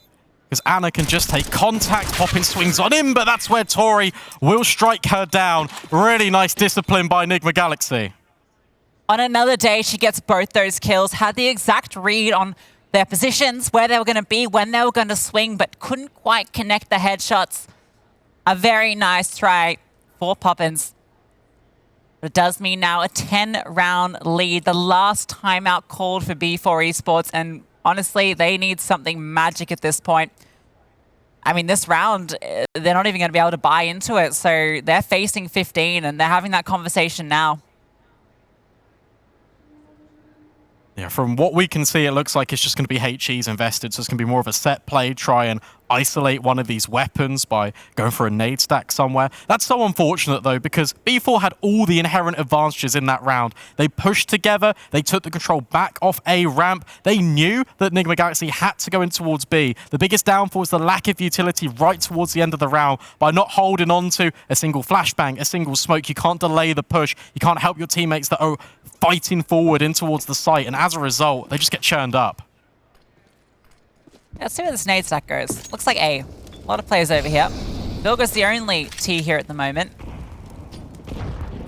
because Anna can just take contact. Poppin swings on him, but that's where Tory will strike her down. Really nice discipline by Nigma Galaxy. On another day, she gets both those kills. Had the exact read on their positions, where they were going to be, when they were going to swing, but couldn't quite connect the headshots. A very nice try for Poppins. But it does mean now a 10-round lead. The last timeout called for B4 Esports, and honestly, they need something magic at this point. I mean, this round, they're not even going to be able to buy into it, so they're facing 15, and they're having that conversation now. Yeah, from what we can see, it looks like it's just going to be HEs invested, so it's going to be more of a set play, try and isolate one of these weapons by going for a nade stack somewhere. That's so unfortunate, though, because B4 had all the inherent advantages in that round. They pushed together, they took the control back off A ramp, they knew that Nigma Galaxy had to go in towards B. The biggest downfall is the lack of utility right towards the end of the round by not holding on to a single flashbang, a single smoke. You can't delay the push, you can't help your teammates that are fighting forward in towards the site, and as a result, they just get churned up. Let's see where this nade stack goes. Looks like A. A lot of players over here. Vilga's the only T here at the moment.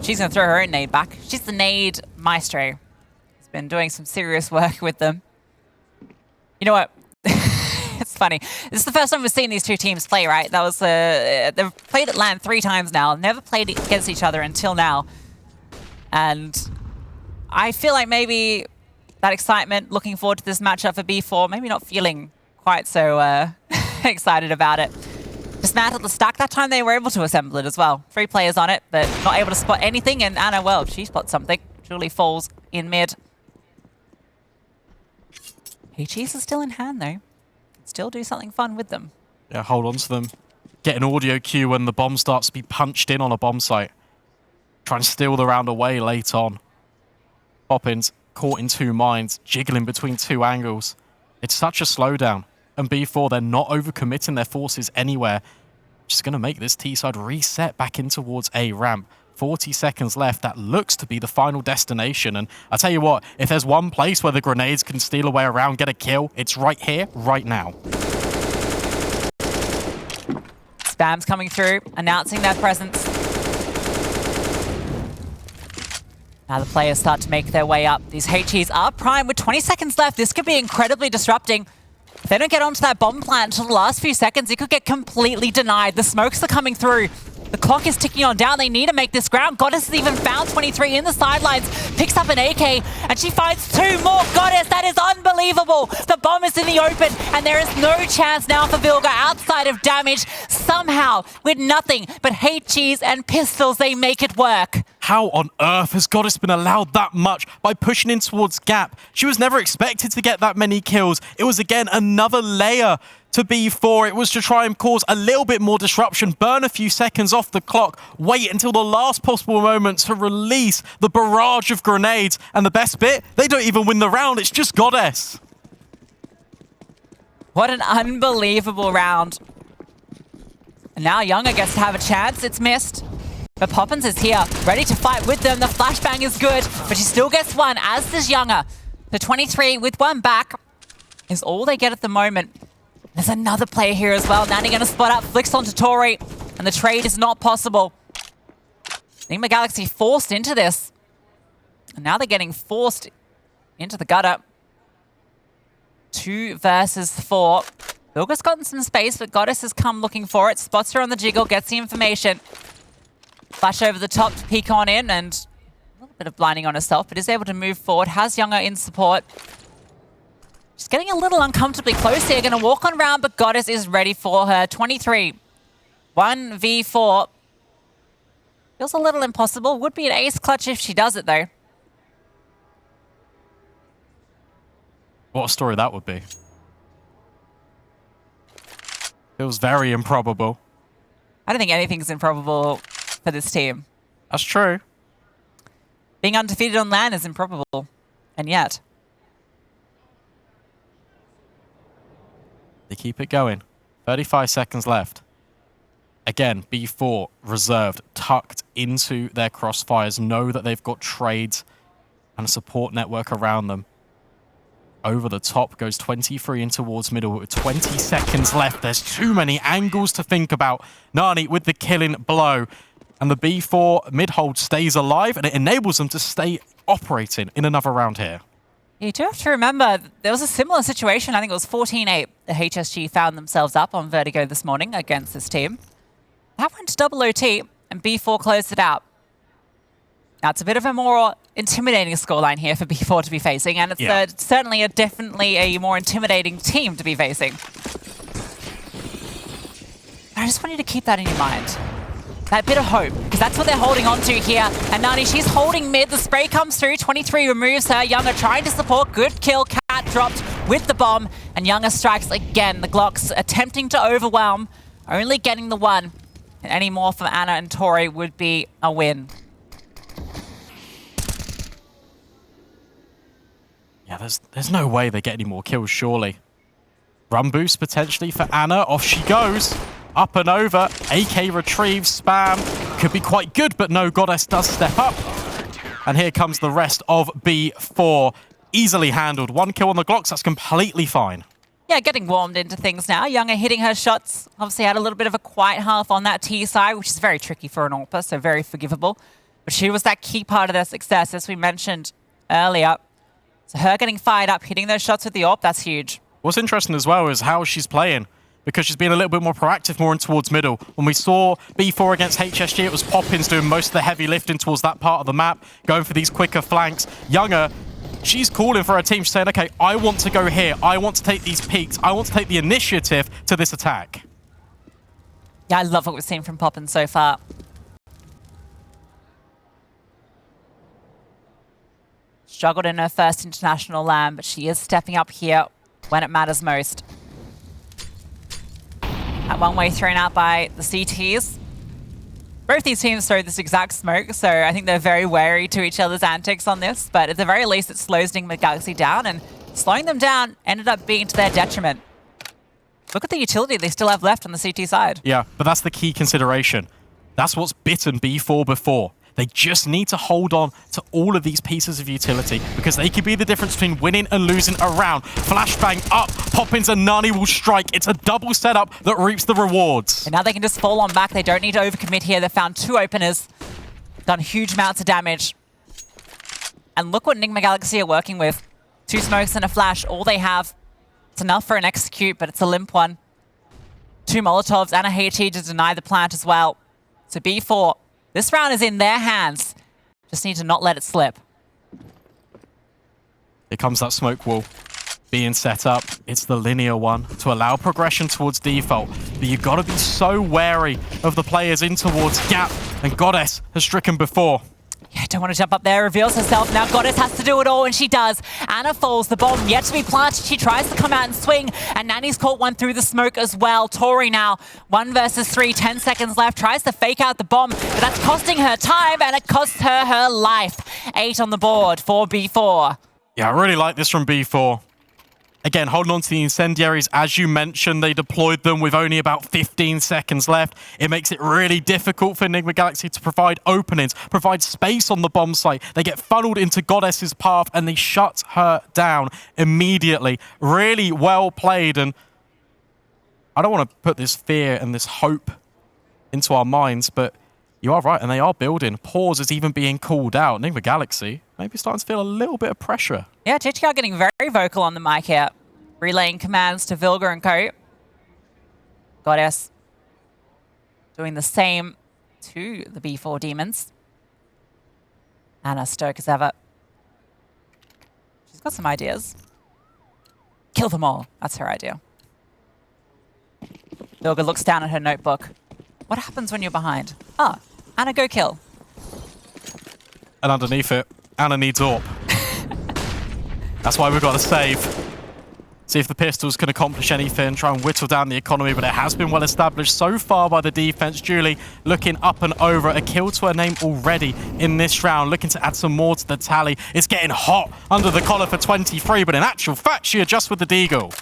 She's going to throw her own nade back. She's the nade maestro. been doing some serious work with them. You know what? It's funny. This is the first time we've seen these two teams play, right? That was they've played at LAN 3 times now. Never played against each other until now. And I feel like maybe that excitement, looking forward to this matchup for B4, maybe not feeling quite so excited about it. Dismantled the stack. That time they were able to assemble it as well. 3 players on it, but not able to spot anything. And Anna, well, she spots something. Julie falls in mid. HEs is still in hand, though. Still do something fun with them. Yeah, hold on to them. Get an audio cue when the bomb starts to be punched in on a bomb site. Try and steal the round away late on. Poppins caught in 2 minds, jiggling between 2 angles. It's such a slowdown. And B4, they're not overcommitting their forces anywhere. Just going to make this T-side reset back in towards A ramp. 40 seconds left. That looks to be the final destination. And I tell you what, if there's one place where the grenades can steal away around, get a kill, it's right here, right now. Spam's coming through, announcing their presence. Now the players start to make their way up. These HEs are prime with 20 seconds left. This could be incredibly disrupting. If they don't get onto that bomb plant until the last few seconds, it could get completely denied. The smokes are coming through. The clock is ticking on down. They need to make this ground. Goddess has even found 23 in the sidelines. Picks up an AK, and she finds 2 more. Goddess, that is unbelievable. The bomb is in the open, and there is no chance now for Vilga outside of damage. Somehow, with nothing but HEs and pistols, they make it work. How on earth has Goddess been allowed that much by pushing in towards Gap? She was never expected to get that many kills. It was, again, another layer to B4. It was to try and cause a little bit more disruption, burn a few seconds off the clock, wait until the last possible moment to release the barrage of grenades. And the best bit, they don't even win the round. It's just Goddess. What an unbelievable round. And now Younger gets to have a chance. It's missed. But Poppins is here, ready to fight with them. The flashbang is good, but she still gets one, as does Younger. The 23 with 1 back is all they get at the moment. There's another player here as well. Nani going to spot up, flicks onto Tory, and the trade is not possible. Nigma Galaxy forced into this. And now they're getting forced into the gutter. 2 versus 4. Vilga's gotten some space, but Goddess has come looking for it. Spots her on the jiggle, gets the information. Flash over the top to peek on in, and a little bit of blinding on herself, but is able to move forward. Has Younger in support. She's getting a little uncomfortably close here. Going to walk on round, but Goddess is ready for her. 23. 1v4. Feels a little impossible. Would be an ace clutch if she does it, though. What a story that would be. Feels very improbable. I don't think anything's improbable for this team. That's true. Being undefeated on LAN is improbable. And yet... they keep it going. 35 seconds left. Again, B4 reserved, tucked into their crossfires. Know that they've got trades and a support network around them. Over the top goes 23 in towards middle with 20 seconds left. There's too many angles to think about. Nani with the killing blow. And the B4 mid-hold stays alive, and it enables them to stay operating in another round here. You do have to remember, there was a similar situation. I think it was 14-8. The HSG found themselves up on Vertigo this morning against this team. That went to double OT, and B4 closed it out. Now, it's a bit of a more intimidating scoreline here for B4 to be facing, and it's certainly definitely a more intimidating team to be facing. I just want you to keep that in your mind. That bit of hope, because that's what they're holding on to here. And Nani, she's holding mid. The spray comes through. 23 removes her. Younger trying to support. Good kill. Cat dropped with the bomb. And Younger strikes again. The Glocks attempting to overwhelm. Only getting the 1. And any more from Anna and Tory would be a win. Yeah, there's no way they get any more kills, surely. Run boost potentially for Anna. Off she goes. Up and over. AK retrieves. Spam. Could be quite good, but no, Goddess does step up. And here comes the rest of B4. Easily handled. 1 kill on the Glocks. That's completely fine. Yeah, getting warmed into things now. Younger hitting her shots. Obviously had a little bit of a quiet half on that T side, which is very tricky for an AWPer, so very forgivable. But she was that key part of their success, as we mentioned earlier. So her getting fired up, hitting those shots with the AWP, that's huge. What's interesting as well is how she's playing, because she's been a little bit more proactive, more in towards middle. When we saw B4 against HSG, it was Poppins doing most of the heavy lifting towards that part of the map, going for these quicker flanks. Younger, she's calling for her team. She's saying, okay, I want to go here. I want to take these peaks. I want to take the initiative to this attack. Yeah, I love what we've seen from Poppins so far. Struggled in her first international LAN, but she is stepping up here when it matters most. That one way thrown out by the CTs. Both these teams throw this exact smoke, so I think they're very wary to each other's antics on this, but at the very least it slows Nigma Galaxy down, and slowing them down ended up being to their detriment. Look at the utility they still have left on the CT side. Yeah, but that's the key consideration. That's what's bitten B4 before. They just need to hold on to all of these pieces of utility because they could be the difference between winning and losing a round. Flashbang up, Poppins and Nani will strike. It's a double setup that reaps the rewards. And now they can just fall on back. They don't need to overcommit here. They found 2 openers, done huge amounts of damage. And look what Nigma Galaxy are working with. 2 smokes and a flash, all they have. It's enough for an execute, but it's a limp one. 2 Molotovs and a HE to deny the plant as well. So B4, this round is in their hands. Just need to not let it slip. Here comes that smoke wall being set up. It's the linear one to allow progression towards default. But you've got to be so wary of the players in towards Gap. And Goddess has stricken before. Yeah, don't want to jump up there, reveals herself. Now Goddess has to do it all, and she does. Anna falls, the bomb yet to be planted. She tries to come out and swing, and Nani's caught one through the smoke as well. Tory now, 1 versus 3, 10 seconds left. Tries to fake out the bomb, but that's costing her time, and it costs her her life. 8 on the board for B4. Yeah, I really like this from B4. Again, holding on to the incendiaries, as you mentioned, they deployed them with only about 15 seconds left. It makes it really difficult for Nigma Galaxy to provide openings, provide space on the bomb site. They get funneled into Goddess's path and they shut her down immediately. Really well played, and I don't want to put this fear and this hope into our minds, but you are right, and they are building. Pause is even being called out. Nigma Galaxy maybe starting to feel a little bit of pressure. Yeah, TTR getting very vocal on the mic here. Relaying commands to Vilga and co. Goddess doing the same to the B4 demons. Anna stoic as ever. She's got some ideas. Kill them all. That's her idea. Vilga looks down at her notebook. What happens when you're behind? Ah, Anna, go kill. And underneath it, Anna needs AWP. That's why we've got to save. See if the pistols can accomplish anything, try and whittle down the economy, but it has been well established so far by the defense. Julie looking up and over, a kill to her name already in this round, looking to add some more to the tally. It's getting hot under the collar for 23, but in actual fact, she adjusts with the deagle.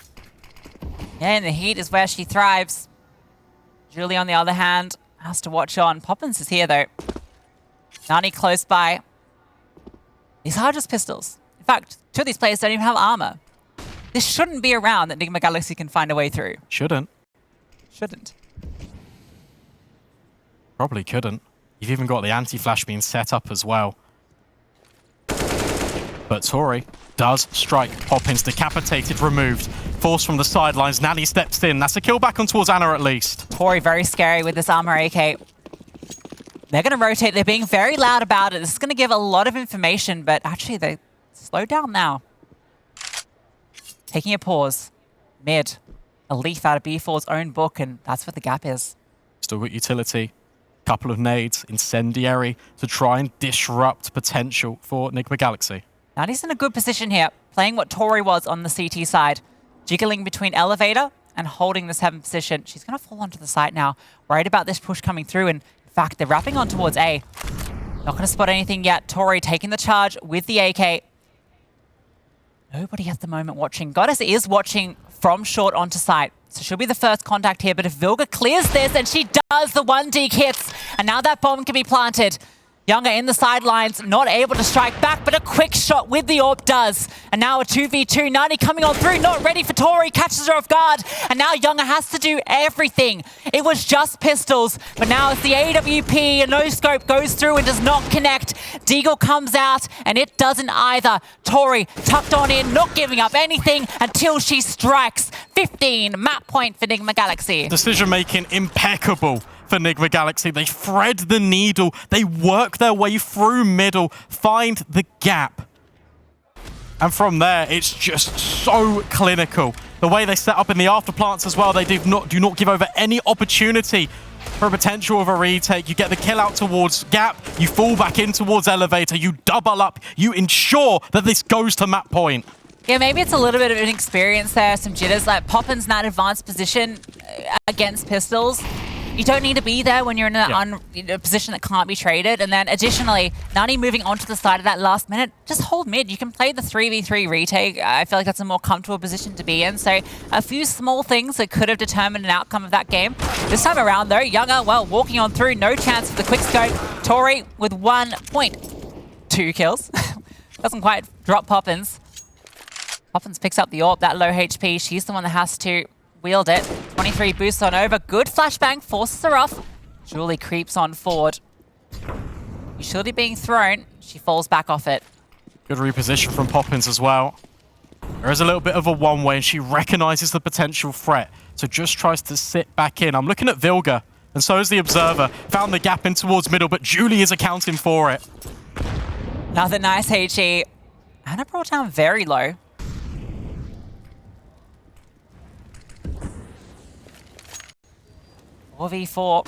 Yeah, and the heat is where she thrives. Julie, on the other hand, has to watch on. Poppins is here, though. Nani close by. These are just pistols. In fact, 2 of these players don't even have armor. This shouldn't be a round that Nigma Galaxy can find a way through. Shouldn't. Shouldn't. Probably couldn't. You've even got the anti-flash being set up as well. But Tory does strike. Poppins decapitated, removed. Force from the sidelines. Nani steps in. That's a kill back on towards Anna at least. Tory very scary with this armor AK. They're going to rotate. They're being very loud about it. This is going to give a lot of information, but actually they slow down now. Taking a pause. Mid. A leaf out of B4's own book, and that's what the gap is. Still got utility. Couple of nades. Incendiary to try and disrupt potential for Nigma Galaxy. Nani's in a good position here, playing what Tory was on the CT side. Jiggling between elevator and holding this 7th position. She's going to fall onto the site now. Worried about this push coming through, and in fact, they're wrapping on towards A. Not going to spot anything yet. Tory taking the charge with the AK. Nobody at the moment watching. Goddess is watching from short onto site. So she'll be the first contact here. But if Vilga clears this, and she does, the 1 deke hits. And now that bomb can be planted. Younger in the sidelines, not able to strike back, but a quick shot with the AWP does. And now a 2v2, Nani coming on through, not ready for Tory, catches her off guard. And now Younger has to do everything. It was just pistols, but now it's the AWP, a no-scope goes through and does not connect. Deagle comes out, and it doesn't either. Tory tucked on in, not giving up anything until she strikes. 15, map point for Nigma Galaxy. Decision-making impeccable for Nigma Galaxy. They thread the needle. They work their way through middle, find the gap. And from there, it's just so clinical. The way they set up in the afterplants as well, they do not give over any opportunity for a potential of a retake. You get the kill out towards gap, you fall back in towards elevator, you double up, you ensure that this goes to map point. Yeah, maybe it's a little bit of an experience there, some jitters. Like, Poppin's in that advanced position against pistols. You don't need to be there when you're in a position that can't be traded. And then additionally, Nani moving onto the side of that last minute, just hold mid. You can play the 3v3 retake. I feel like that's a more comfortable position to be in. So a few small things that could have determined an outcome of that game. This time around though, Younger, well, walking on through, no chance for the quick scope. Tory with 1 point. 2 kills. Doesn't quite drop Poppins. Poppins picks up the AWP, that low HP. She's the one that has to wield it. 23 boosts on over. Good flashbang, forces her off. Julie creeps on forward. Utility being thrown. She falls back off it. Good reposition from Poppins as well. There is a little bit of a one-way, and she recognizes the potential threat, so just tries to sit back in. I'm looking at Vilga, and so is the Observer. Found the gap in towards middle, but Julie is accounting for it. Another nice HE. Anna brought down very low. V4.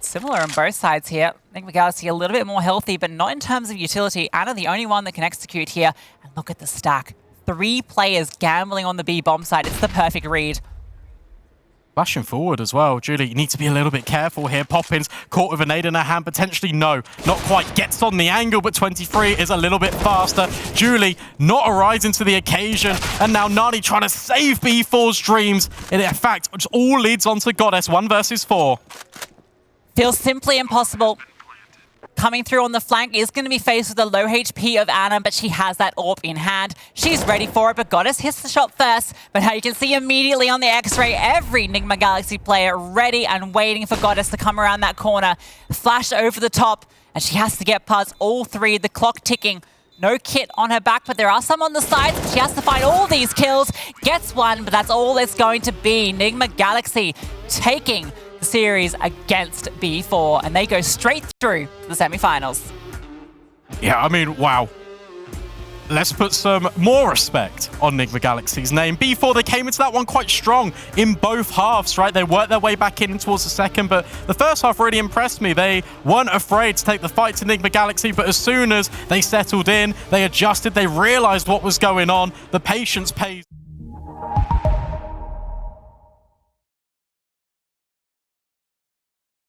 Similar on both sides here. I think Galaxy a little bit more healthy, but not in terms of utility. Anna the only one that can execute here. And look at the stack. 3 players gambling on the B bomb side. It's the perfect read. Flashing forward as well. Julie, you need to be a little bit careful here. Poppins caught with a nade in her hand. Potentially no. Not quite. Gets on the angle, but 23 is a little bit faster. Julie not arising to the occasion. And now Nani trying to save B4's dreams. In fact, it all leads on to Goddess 1 versus 4. Feels simply impossible. Coming through on the flank is going to be faced with the low HP of Anna, but she has that AWP in hand. She's ready for it, but Goddess hits the shot first. But now you can see immediately on the X-ray, every Nigma Galaxy player ready and waiting for Goddess to come around that corner. Flash over the top, and she has to get past all 3, the clock ticking. No kit on her back, but there are some on the sides. She has to find all these kills. Gets 1, but that's all it's going to be. Nigma Galaxy taking the series against B4, and they go straight through to the semifinals. Yeah, I mean, wow. Let's put some more respect on Nigma Galaxy's name. B4, they came into that one quite strong in both halves, right? They worked their way back in towards the second, but the first half really impressed me. They weren't afraid to take the fight to Nigma Galaxy, but as soon as they settled in, they adjusted, they realized what was going on. The patience pays.